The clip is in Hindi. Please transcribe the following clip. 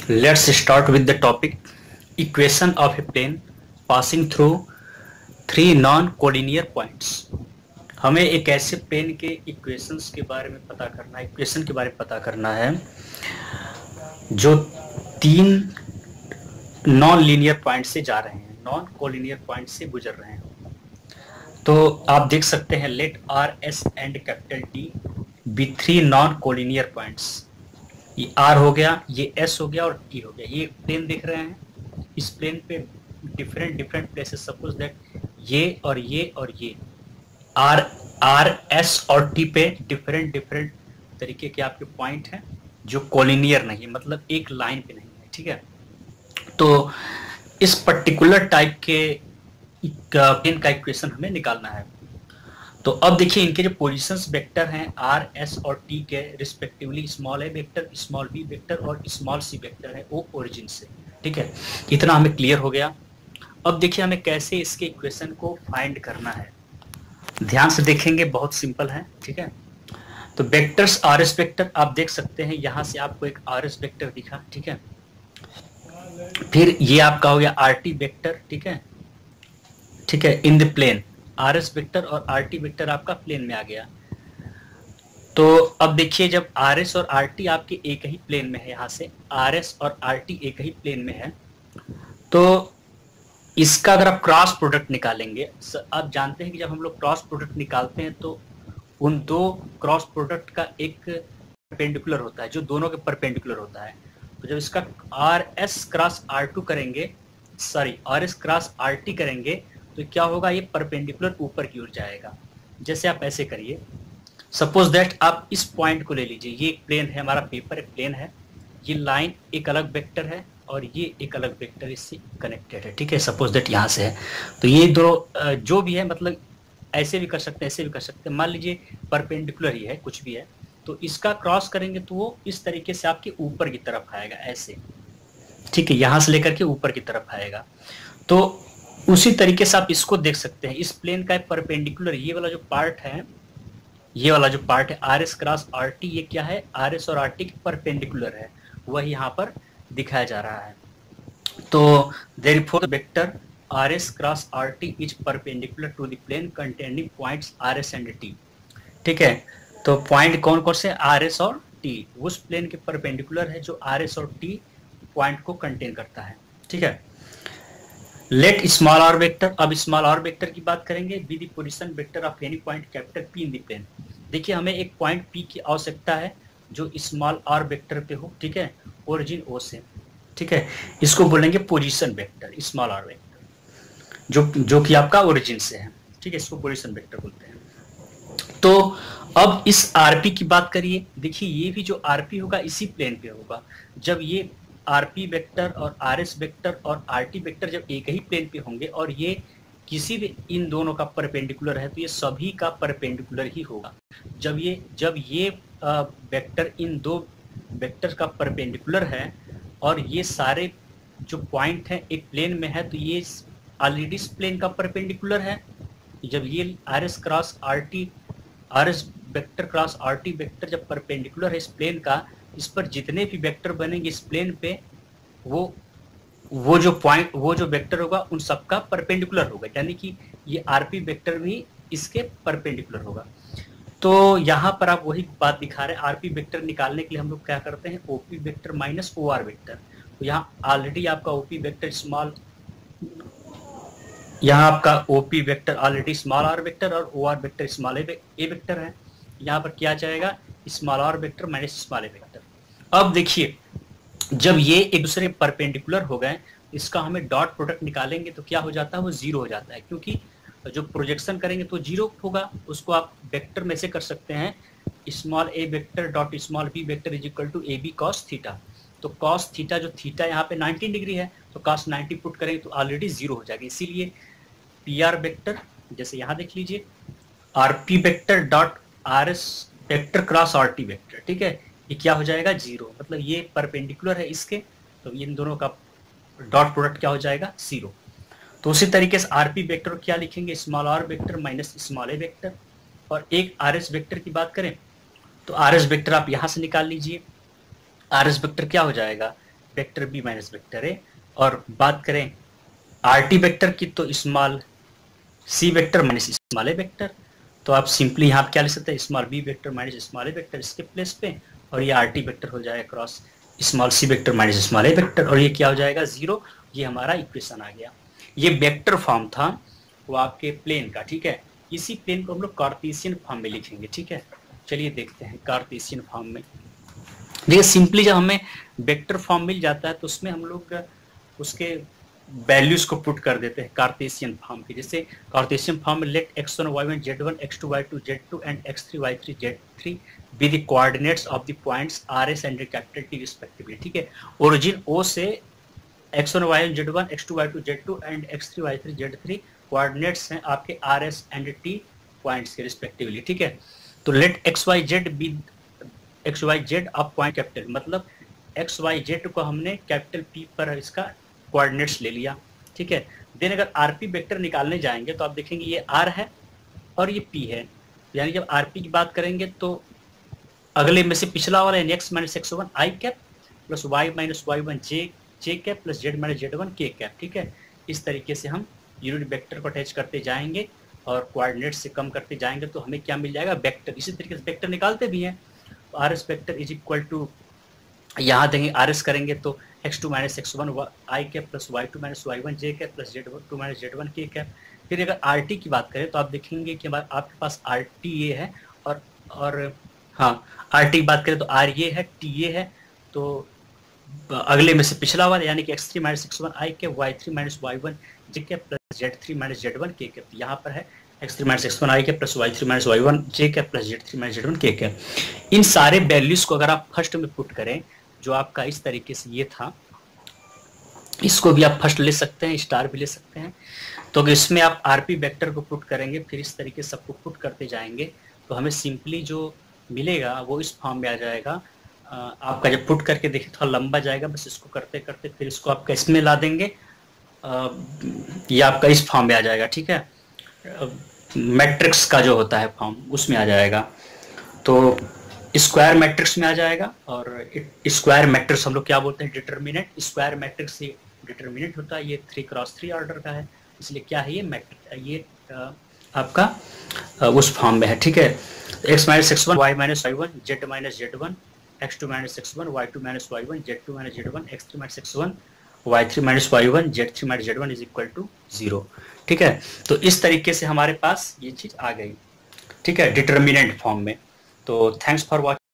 Let's start with the topic equation of a plane passing through three non-collinear points। हमें एक ऐसे प्लेन के इक्वेशंस के बारे में पता करना है, इक्वेशन के बारे में पता करना है जो तीन नॉन लीनियर पॉइंट से जा रहे हैं, नॉन कोलिनियर पॉइंट से गुजर रहे हैं। तो आप देख सकते हैं let R S and capital T be three non collinear points. ये आर हो गया, ये एस हो गया और टी हो गया। ये प्लेन दिख रहे हैं, इस प्लेन पे डिफरेंट प्लेसेस, सपोज दैट ये और ये और ये आर एस और टी पे डिफरेंट तरीके के आपके पॉइंट हैं जो कोलिनियर नहीं है, मतलब एक लाइन पे नहीं है। ठीक है, तो इस पर्टिकुलर टाइप के प्लेन का इक्वेशन हमें निकालना है। तो अब देखिए इनके जो पोजीशंस वेक्टर हैं आर एस और टी के respectively, small A vector, small B vector और स्मॉल सी वेक्टर है वो ओरिजिन से। ठीक है, इतना हमें क्लियर हो गया। अब देखिए हमें कैसे इसके इक्वेशन को फाइंड करना है, ध्यान से देखेंगे, बहुत सिंपल है। ठीक है, तो वेक्टर्स आर एस वेक्टर आप देख सकते हैं, यहां से आपको एक आर एस वेक्टर दिखा। ठीक है, फिर ये आपका हो गया आर टी वेक्टर। ठीक है, in the plane R S vector और आर टी वेक्टर आपका प्लेन में आ गया। तो अब देखिए जब आर एस और आर टी आपके एक ही प्लेन में है, यहां से आर एस और आर टी एक ही प्लेन में है, तो इसका अगर आप क्रॉस प्रोडक्ट निकालेंगे, आप जानते हैं कि जब हम लोग क्रॉस प्रोडक्ट निकालते हैं तो उन दो क्रॉस प्रोडक्ट का एक परपेंडिकुलर होता है जो दोनों के परपेंडिकुलर होता है। तो जब इसका R S cross R two करेंगे, sorry R S cross R T करेंगे तो क्या होगा, ये परपेंडिकुलर ऊपर की ओर जाएगा। जैसे आप ऐसे करिए, सपोज दैट आप इस पॉइंट को ले लीजिए, ये एक प्लेन है, हमारा पेपर एक प्लेन है, ये लाइन एक अलग वेक्टर है और ये एक अलग वेक्टर इससे कनेक्टेड है। ठीक है, सपोज दैट यहाँ से है, तो ये दो जो भी है, मतलब ऐसे भी कर सकते हैं, ऐसे भी कर सकते हैं। मान लीजिए परपेंडिकुलर ही है, कुछ भी है, तो इसका क्रॉस करेंगे तो वो इस तरीके से आपके ऊपर की तरफ आएगा, ऐसे। ठीक है, यहां से लेकर के ऊपर की तरफ आएगा। तो उसी तरीके से आप इसको देख सकते हैं, इस प्लेन का परपेंडिकुलर ये वाला जो पार्ट है, ये वाला जो पार्ट है R S cross R T, ये क्या है, आर एस और आर टी के परपेंडिकुलर है, वही यहाँ पर दिखाया जा रहा है। तो therefore the vector R S cross R T is perpendicular to the plane containing points R S and T. ठीक है, तो पॉइंट कौन कौन से, आर एस और टी, उस प्लेन के परपेंडिकुलर है जो आर एस और टी पॉइंट को कंटेन करता है। ठीक है, लेट स्मॉल आर वेक्टर, अब स्मॉल आर वेक्टर की बात करेंगे, be the position vector of any point capital P in the plane. देखिए हमें एक पॉइंट पी की आवश्यकता है जो स्मॉल आर वेक्टर पे हो। ठीक है, ओरिजिन ओ से। ठीक है, इसको बोलेंगे position vector, small R vector जो कि आपका ओरिजिन से है। ठीक है, इसको पोजीशन वेक्टर बोलते हैं। तो अब इस आरपी की बात करिए, देखिए ये भी जो आरपी होगा इसी प्लेन पे होगा। जब ये आरपी वेक्टर और आर एस वेक्टर और आर टी वेक्टर जब एक ही प्लेन पे होंगे और ये किसी भी इन दोनों का परपेंडिकुलर है, तो ये सभी का परपेंडिकुलर ही होगा। जब ये वेक्टर इन दो वेक्टर का परपेंडिकुलर है और ये सारे जो पॉइंट हैं एक प्लेन में है, तो ये ऑलरेडी इस प्लेन का परपेंडिकुलर है। जब ये are S cross R T, are S vector cross R T vector जब परपेंडिकुलर है इस प्लेन का, इस पर जितने भी वेक्टर बनेंगे इस प्लेन पे, वो जो पॉइंट, वो जो वेक्टर होगा उन सबका परपेंडिकुलर होगा, यानी कि ये आरपी वेक्टर भी इसके परपेंडिकुलर होगा। तो यहाँ पर आप वही बात दिखा रहे हैं, आरपी वेक्टर निकालने के लिए हम लोग क्या करते हैं, OP vector minus O R vector. तो यहाँ ऑलरेडी आपका ओपी वेक्टर स्मॉल, यहाँ आपका OP vector already small R vector और O R vector small A vector है। यहाँ पर क्या जाएगा, small R vector minus small A vector. अब देखिए जब ये एक दूसरे परपेंडिकुलर हो गए, इसका हमें डॉट प्रोडक्ट निकालेंगे तो क्या हो जाता है, वो जीरो हो जाता है, क्योंकि जो प्रोजेक्शन करेंगे तो जीरो होगा। उसको आप वेक्टर में से कर सकते हैं, small A vector dot small B vector is equal to A B cos theta. तो कॉस थीटा, जो थीटा यहाँ पे 90 डिग्री है, तो कॉस 90 पुट करेंगे तो ऑलरेडी जीरो हो जाएगा। इसीलिए पी आर वेक्टर, जैसे यहाँ देख लीजिए, R P vector dot are S vector cross R T vector. ठीक है, ये क्या हो जाएगा, जीरो, मतलब ये परपेंडिकुलर है इसके, तो इन दोनों का डॉट प्रोडक्ट क्या हो जाएगा, जीरो। तो उसी तरीके से आरपी वेक्टर क्या लिखेंगे, small R vector minus small A vector. और एक आर एस वेक्टर की बात करें तो आर एस वेक्टर आप यहां से निकाल लीजिए, आर एस वेक्टर क्या हो जाएगा, vector B minus vector A. और बात करें आर टी वेक्टर की तो small C vector minus small A vector. तो आप सिंपली यहाँ क्या लिख सकते हैं, small B vector minus small A vector इसके प्लेस पे, और ये आर टी वेक्टर हो जाएगा cross small C vector minus small A vector, और ये क्या हो जाएगा 0। ये हमारा इक्वेशन आ गया। ये वेक्टर फॉर्म था वो आपके प्लेन का, ठीक है। इसी प्लेन को हम लोग कार्टेशियन फॉर्म में लिखेंगे, ठीक है। चलिए देखते हैं कार्टेशियन फॉर्म में। देखिए सिंपली जब हमें वेक्टर फॉर्म मिल जाता है तो उसमें हम लोग उसके वैल्यूज को पुट कर देते हैं कार्टेशियन फॉर्म की। जैसे कार्टेशियन फॉर्म में let x1 y1 z1 x2 y2 z2 and x3 y3 z3 be the coordinates of the points r s and capital T respectively, ठीक है। ओरिजिन O से x1 y1 z1 x2 y2 z2 and x3 y3 z3 coordinates हैं आपके r s and T points के रिस्पेक्टिवली, ठीक है। तो let x y z be X Y Z of point capital, मतलब एक्स वाई जेड को हमने कैपिटल P पर इसका कोऑर्डिनेट्स ले लिया, ठीक है। देन अगर आरपी वेक्टर निकालने जाएंगे तो आप देखेंगे ये आर है और ये पी है, यानी जब आरपी की बात करेंगे तो अगले में से पिछला वाला यानी X minus X one I cap plus Y minus Y one J cap plus Z minus Z one K cap, ठीक है। इस तरीके से हम यूनिट वेक्टर को अटैच करते जाएंगे और कोऑर्डिनेट से कम करते जाएंगे तो हमें क्या मिल जाएगा वेक्टर। इसी तरीके से वेक्टर निकालते भी हैं। R S vector is equal to, यहाँ देंगे आर एस करेंगे तो x2 minus X one I cap plus y2 minus Y one J cap plus z2 minus z1 K cap. फिर अगर आर टी की बात करें तो आप देखेंगे कि आपके पास आर टी ए है और हाँ आर टी की बात करें तो आर ये है टी ए है, तो अगले में से पिछला वाला यानी कि x3 minus X one I cap y3 minus Y one J cap plus z3 minus z1 K cap. यहाँ पर है x3 minus X one I cap plus y3 minus Y one J cap plus z3 minus z1 K cap. इन सारे वैल्यूज को अगर आप फर्स्ट में पुट करें जो आपका इस तरीके से ये था, इसको भी आप फर्स्ट ले सकते हैं, स्टार भी ले सकते हैं। तो अगर इसमें आप आरपी वेक्टर को पुट करेंगे फिर इस तरीके से सबको पुट करते जाएंगे तो हमें सिंपली जो मिलेगा वो इस फॉर्म में आ जाएगा। आपका जब पुट करके देखिए थोड़ा लंबा जाएगा, बस इसको करते करते फिर इसको आपका इसमें ला देंगे, ये आपका इस फॉर्म में आ जाएगा, ठीक है। मैट्रिक्स का जो होता है फॉर्म उसमें आ जाएगा, तो स्क्वायर मैट्रिक्स में आ जाएगा। और स्क्वायर मैट्रिक्स हम लोग क्या बोलते हैं, डिटर्मिनेंट। स्क्वायर मैट्रिक्स ये डिटर्मिनेंट होता है, ये 3x3 ऑर्डर का है, इसलिए क्या है ये मैट्रिक्स, ये आपका उस फॉर्म में है, ठीक है। x minus X one Y minus Y one Z minus Z one x2 minus X one Y two minus Y one Z two minus Z one x3 minus X one Y three minus Y one Z three minus Z one is equal to 0, ठीक है। तो इस तरीके से हमारे पास ये चीज आ गई, ठीक है, डिटर्मिनेंट फॉर्म में। तो थैंक्स फॉर वॉचिंग।